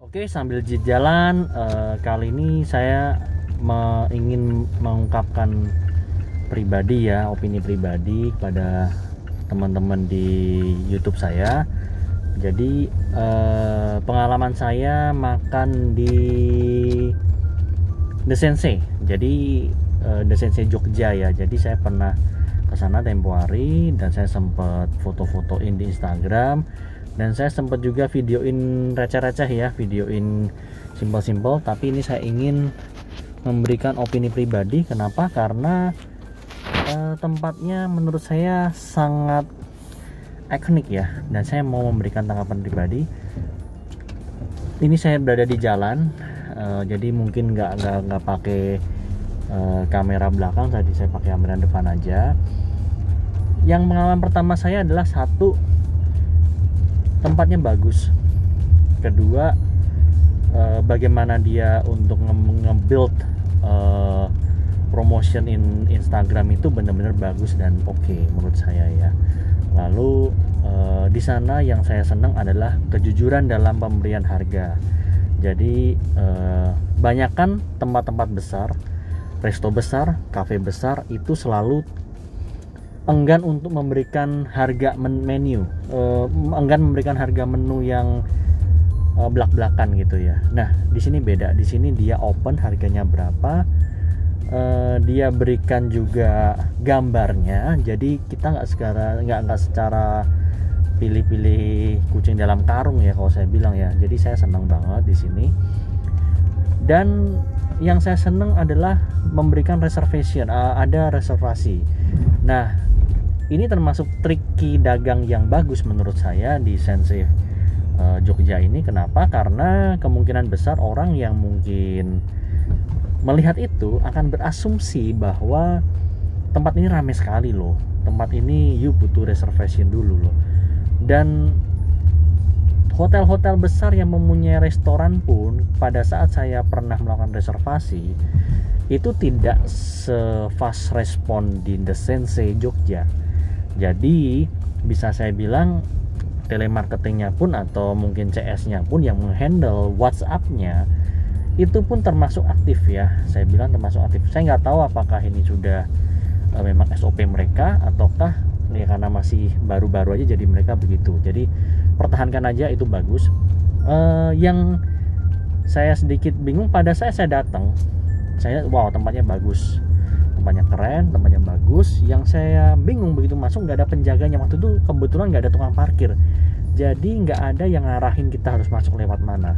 Oke, sambil jalan, kali ini saya ingin mengungkapkan pribadi ya, opini pribadi kepada teman-teman di YouTube saya. Jadi pengalaman saya makan di The Sensei. Jadi The Sensei Jogja ya. Jadi saya pernah ke sana tempo hari dan saya sempat foto-fotoin di Instagram. Dan saya sempat juga videoin receh-receh ya, videoin simpel-simpel. Tapi ini saya ingin memberikan opini pribadi. Kenapa? Karena tempatnya menurut saya sangat ikonik ya. Dan saya mau memberikan tanggapan pribadi. Ini saya berada di jalan, jadi mungkin nggak pakai kamera belakang. Tadi saya pakai kamera depan aja. Yang pengalaman pertama saya adalah satu, tempatnya bagus. Kedua, bagaimana dia untuk nge-build promotion in Instagram itu benar-benar bagus dan oke menurut saya ya. Lalu di sana yang saya senang adalah kejujuran dalam pemberian harga. Jadi banyakkan tempat-tempat besar, resto besar, kafe besar itu selalu enggan untuk memberikan harga menu, enggan memberikan harga menu yang belak-belakan gitu ya. Nah, di sini beda. Di sini dia open harganya berapa, dia berikan juga gambarnya. Jadi kita nggak secara pilih-pilih kucing dalam karung ya kalau saya bilang ya. Jadi saya senang banget di sini. Dan yang saya senang adalah memberikan reservation, ada reservasi. Nah, ini termasuk triki dagang yang bagus menurut saya di Sensei Jogja ini. Kenapa? Karena kemungkinan besar orang yang mungkin melihat itu akan berasumsi bahwa tempat ini ramai sekali loh. Tempat ini you butuh reservation dulu loh. Dan hotel-hotel besar yang mempunyai restoran pun pada saat saya pernah melakukan reservasi itu tidak se-fast respon di The Sensei Jogja. Jadi bisa saya bilang telemarketingnya pun atau mungkin CS-nya pun yang menghandle WhatsApp-nya itu pun termasuk aktif ya. Saya bilang termasuk aktif. Saya nggak tahu apakah ini sudah memang SOP mereka ataukah ya karena masih baru-baru aja jadi mereka begitu. Jadi pertahankan aja, itu bagus. Yang saya sedikit bingung pada saya datang, wow tempatnya bagus, tempatnya keren, tempatnya bagus. Yang saya bingung begitu masuk nggak ada penjaganya. Waktu itu kebetulan nggak ada tukang parkir, jadi nggak ada yang ngarahin kita harus masuk lewat mana.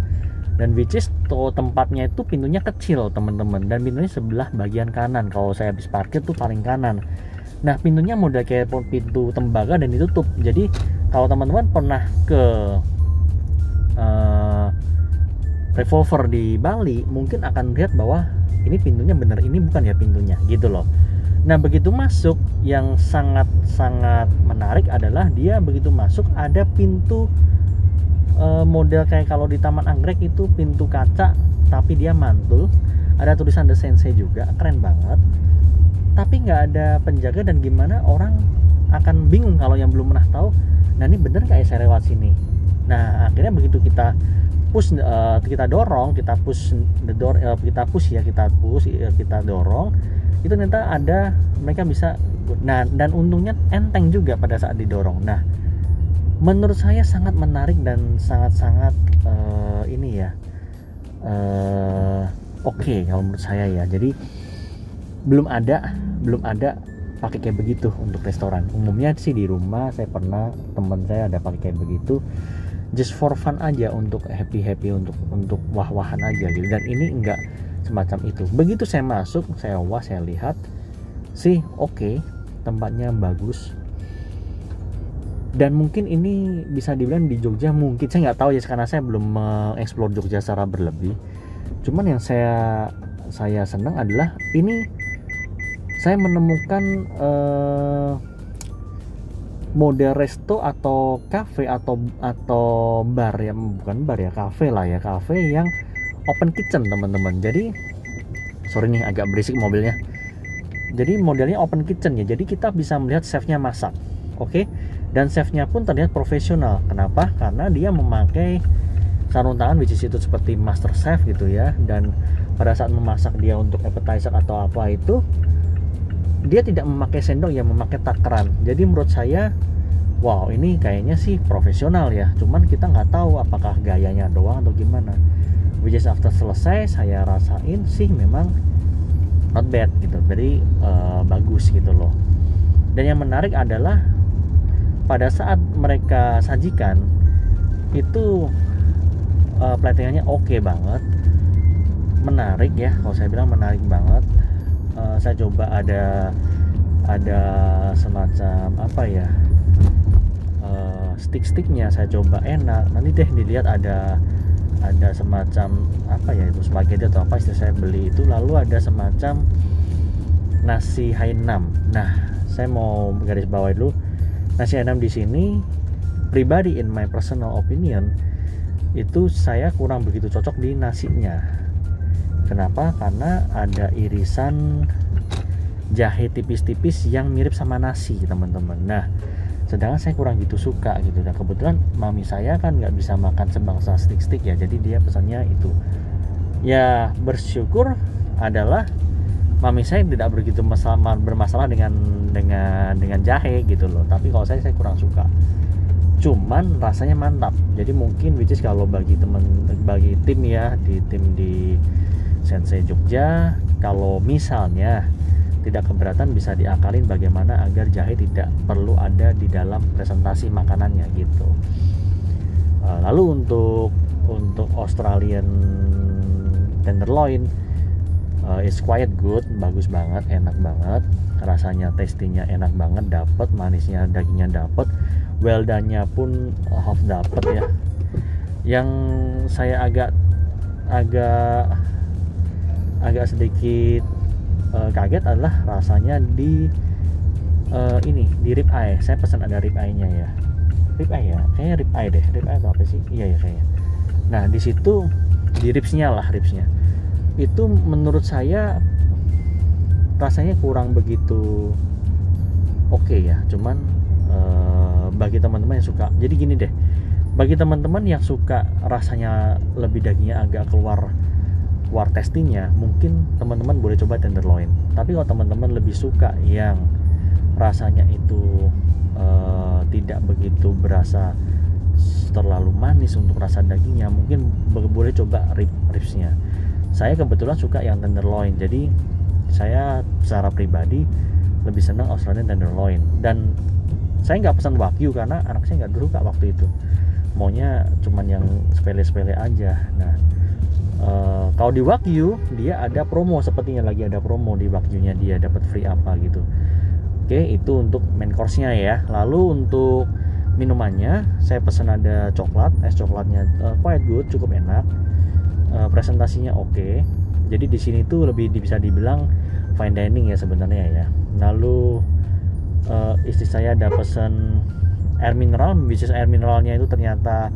Dan which is tempatnya itu pintunya kecil teman-teman, dan pintunya sebelah bagian kanan. Kalau saya habis parkir tuh paling kanan. Nah, pintunya model kayak pintu tembaga dan ditutup. Jadi kalau teman-teman pernah ke Revolver di Bali, mungkin akan lihat bahwa ini pintunya bener, ini bukan ya pintunya gitu loh. Nah, begitu masuk yang sangat-sangat menarik adalah dia begitu masuk ada pintu model kayak kalau di Taman Anggrek itu pintu kaca tapi dia mantul, ada tulisan The Sensei juga, keren banget. Tapi nggak ada penjaga dan gimana orang akan bingung kalau yang belum pernah tahu. Nah, ini bener nggak ya saya lewat sini? Nah, akhirnya begitu kita push, kita dorong, kita push the door, kita dorong, itu ternyata ada, mereka bisa. Nah, dan untungnya enteng juga pada saat didorong. Nah, menurut saya sangat menarik dan sangat-sangat ini ya, oke kalau menurut saya ya. Jadi belum ada pakai kayak begitu untuk restoran. Umumnya sih di rumah saya pernah, teman saya ada pakai kayak begitu, just for fun aja, untuk happy untuk wah-wahan aja gitu. Dan ini enggak semacam itu. Begitu saya masuk, saya lihat sih oke, tempatnya bagus. Dan mungkin ini bisa dibilang di Jogja, mungkin saya nggak tahu ya karena saya belum mengeksplor Jogja secara berlebih. Cuman yang saya senang adalah ini, saya menemukan model resto atau cafe atau bar ya, bukan bar ya, cafe lah ya, cafe yang open kitchen teman-teman. Jadi sorry nih agak berisik mobilnya. Jadi modelnya open kitchen ya, jadi kita bisa melihat chefnya masak, oke? Dan chefnya pun terlihat profesional. Kenapa? Karena dia memakai sarung tangan which is itu seperti master chef gitu ya, dan pada saat memasak dia untuk appetizer atau apa itu dia tidak memakai sendok ya, memakai takaran. Jadi menurut saya wow, ini kayaknya sih profesional ya, cuman kita nggak tahu apakah gayanya doang atau gimana. Which is after selesai saya rasain sih memang not bad gitu, jadi bagus gitu loh. Dan yang menarik adalah pada saat mereka sajikan itu platingannya oke banget, menarik ya, kalau saya bilang menarik banget. Saya coba ada semacam apa ya, stick-sticknya saya coba enak. Nanti deh dilihat ada semacam apa ya itu, spaghetti atau apa istilah saya beli itu, lalu ada semacam nasi Hainam. Nah, saya mau garis bawahi dulu, nasi Hainam di sini pribadi in my personal opinion itu saya kurang begitu cocok di nasinya. Kenapa? Karena ada irisan jahe tipis-tipis yang mirip sama nasi, teman-teman. Nah, sedangkan saya kurang gitu suka gitu. Dan kebetulan mami saya kan nggak bisa makan sebangsa stick-stick ya, jadi dia pesannya itu. Ya bersyukur adalah mami saya tidak begitu bermasalah dengan jahe gitu loh. Tapi kalau saya kurang suka. Cuman rasanya mantap. Jadi mungkin which is kalau bagi tim ya, di tim di Sensei Jogja, kalau misalnya tidak keberatan bisa diakalin bagaimana agar jahe tidak perlu ada di dalam presentasi makanannya gitu. Lalu untuk Australian tenderloin is quite good, bagus banget, enak banget, rasanya, tastinya enak banget, dapet manisnya, dagingnya dapet, well done-nya pun half dapet ya. Yang saya agak sedikit kaget adalah rasanya di rib eye. Saya pesan ada rib eye-nya ya. Rib eye ya, kayaknya rib eye deh. Rib eye atau apa sih? Iya ya kayaknya. Nah, di situ di ribsnya. Itu menurut saya rasanya kurang begitu oke ya. Cuman bagi teman-teman yang suka, jadi gini deh. Bagi teman-teman yang suka rasanya lebih dagingnya agak keluar tastinya, mungkin teman-teman boleh coba tenderloin. Tapi kalau teman-teman lebih suka yang rasanya itu tidak begitu berasa terlalu manis untuk rasa dagingnya, mungkin boleh coba ribsnya. Saya kebetulan suka yang tenderloin, jadi saya secara pribadi lebih senang Australian tenderloin. Dan saya nggak pesan wagyu karena anak saya nggak suka waktu itu, maunya cuman yang sepele-sepele aja. Nah, kalau di wagyu dia ada promo, sepertinya lagi ada promo di wagyunya, dia dapat free apa gitu. Oke, itu untuk main course-nya ya. Lalu untuk minumannya saya pesan ada coklat, es coklatnya quite good, cukup enak. Presentasinya oke. Jadi di sini tuh lebih bisa dibilang fine dining ya sebenarnya ya. Lalu istri saya ada pesan air mineral, bisnis air mineralnya itu ternyata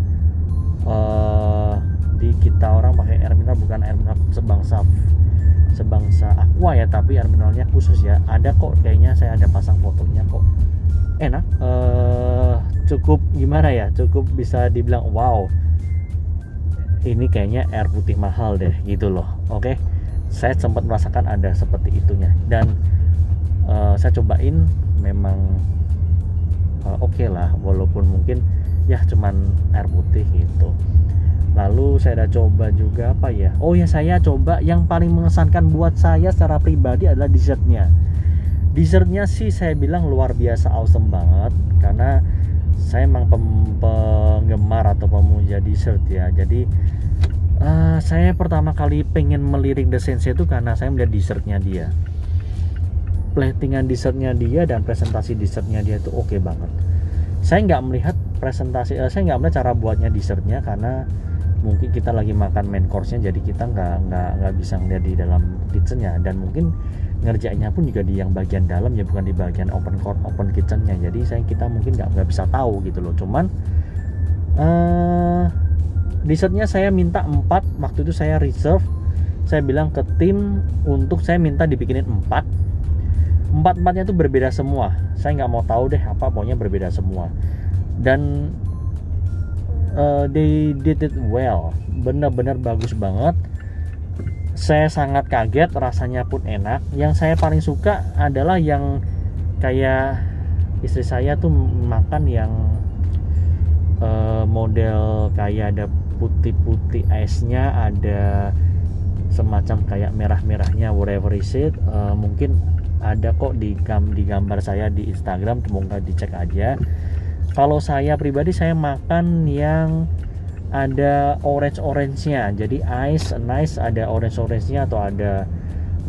di kita orang pakai air mineral, bukan air mineral sebangsa aqua ya, tapi air mineralnya khusus ya. Ada kok, kayaknya saya ada pasang fotonya kok. Enak, cukup gimana ya, cukup bisa dibilang wow, ini kayaknya air putih mahal deh gitu loh. Oke, saya sempat merasakan ada seperti itunya, dan saya cobain memang oke lah, walaupun mungkin ya cuman air putih gitu. Lalu saya udah coba juga apa ya, oh ya, saya coba yang paling mengesankan buat saya secara pribadi adalah dessertnya sih saya bilang luar biasa awesome banget, karena saya emang penggemar atau pemuja dessert ya. Jadi saya pertama kali pengen melirik The Sensei itu karena saya melihat dessertnya dia, platingan dessertnya dia dan presentasi dessertnya dia itu oke banget. Saya nggak melihat saya nggak melihat cara buatnya dessertnya karena mungkin kita lagi makan main course-nya, jadi kita nggak bisa ngeliat di dalam kitchen-nya, dan mungkin ngerjainnya pun juga di yang bagian dalam ya, bukan di bagian open kitchen-nya. Jadi kita mungkin nggak bisa tahu gitu loh. Cuman dessertnya saya minta 4, waktu itu saya reserve, saya bilang ke tim untuk saya minta dibikinin 4-4-nya itu berbeda semua. Saya nggak mau tahu deh apa, pokoknya berbeda semua. Dan they did it well, benar-benar bagus banget. Saya sangat kaget, rasanya pun enak. Yang saya paling suka adalah yang kayak istri saya tuh makan yang model kayak ada putih-putih ice-nya, ada semacam kayak merah-merahnya, whatever is it. Mungkin ada kok di gambar saya di Instagram, semoga dicek aja. Kalau saya pribadi, saya makan yang ada orange-nya, jadi nice ada orange-nya atau ada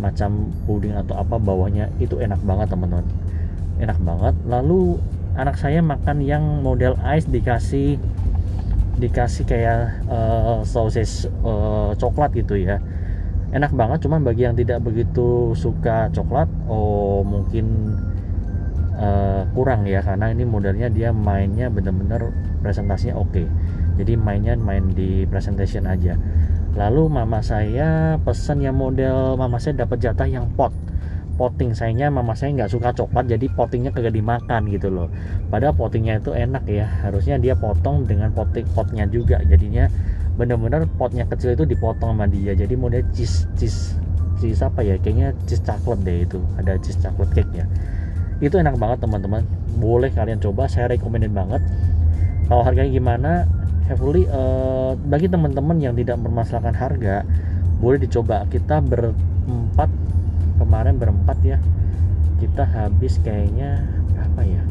macam puding atau apa bawahnya. Itu enak banget teman-teman, enak banget. Lalu anak saya makan yang model ice dikasih kayak sosis coklat gitu ya, enak banget. Cuman bagi yang tidak begitu suka coklat, mungkin kurang ya, karena ini modelnya dia mainnya bener-bener presentasinya oke. Jadi main di presentation aja. Lalu mama saya pesen yang model, mama saya dapat jatah yang potting. Sayangnya mama saya nggak suka coklat, jadi pottingnya kagak dimakan gitu loh. Padahal pottingnya itu enak ya, harusnya dia potong dengan potnya juga. Jadinya bener-bener potnya kecil itu dipotong sama dia. Jadi model cheese apa ya, kayaknya cheese chocolate deh, itu ada cheese chocolate cake ya. Itu enak banget teman-teman, boleh kalian coba, saya recommended banget. Kalau harganya gimana, hopefully bagi teman-teman yang tidak bermasalahkan harga, boleh dicoba. Kita kemarin berempat ya, kita habis kayaknya berapa ya,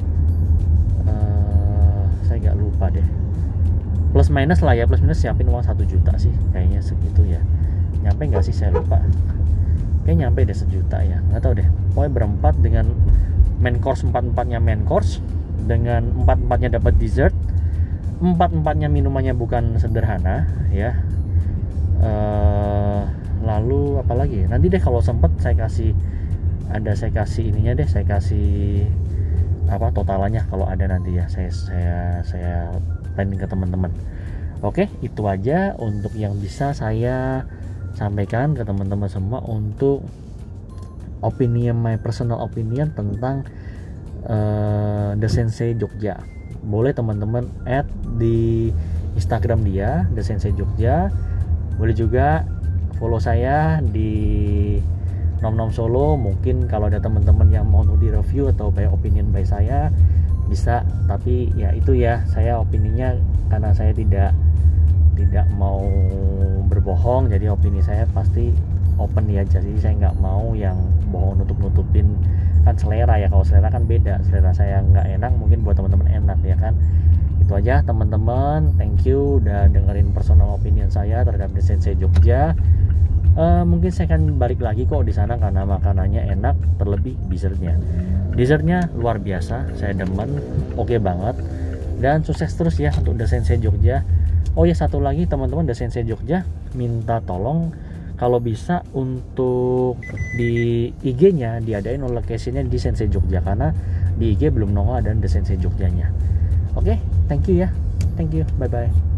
saya nggak lupa deh, plus minus siapin uang 1 juta sih kayaknya, segitu ya. Nyampe nggak sih, saya lupa, kayaknya nyampe deh 1 juta ya, nggak tahu deh. Pokoknya berempat dengan main course, 4-4-nya main course, dengan 4-4-nya dapat dessert, 4-4-nya minumannya bukan sederhana ya. Lalu apalagi nanti deh kalau sempet saya kasih ininya deh, saya kasih totalannya kalau ada nanti ya, saya planning ke teman-teman. Oke, itu aja untuk yang bisa saya sampaikan ke teman-teman semua untuk my personal opinion tentang The Sensei Jogja. Boleh teman-teman add di Instagram dia, The Sensei Jogja. Boleh juga follow saya di Nom Solo. Mungkin kalau ada teman-teman yang mau di review atau opinion by saya bisa, tapi ya itu ya, saya opininya karena saya tidak mau berbohong, jadi opini saya pasti open ya. Jadi saya nggak mau yang bohong nutupin, kan selera ya. Kalau selera kan beda, selera saya nggak enak, mungkin buat teman-teman enak ya kan. Itu aja teman-teman, thank you udah dengerin personal opinion saya terhadap The Sensei Jogja. Mungkin saya akan balik lagi kok di sana karena makanannya enak, terlebih dessertnya luar biasa, saya demen, oke banget. Dan sukses terus ya untuk The Sensei Jogja. Oh ya, satu lagi teman-teman, The Sensei Jogja minta tolong kalau bisa untuk di IG-nya diadain location-nya di Sensei Jogja, karena di IG belum nongol ada The Sensei Jogjanya. Oke, thank you ya, thank you, bye bye.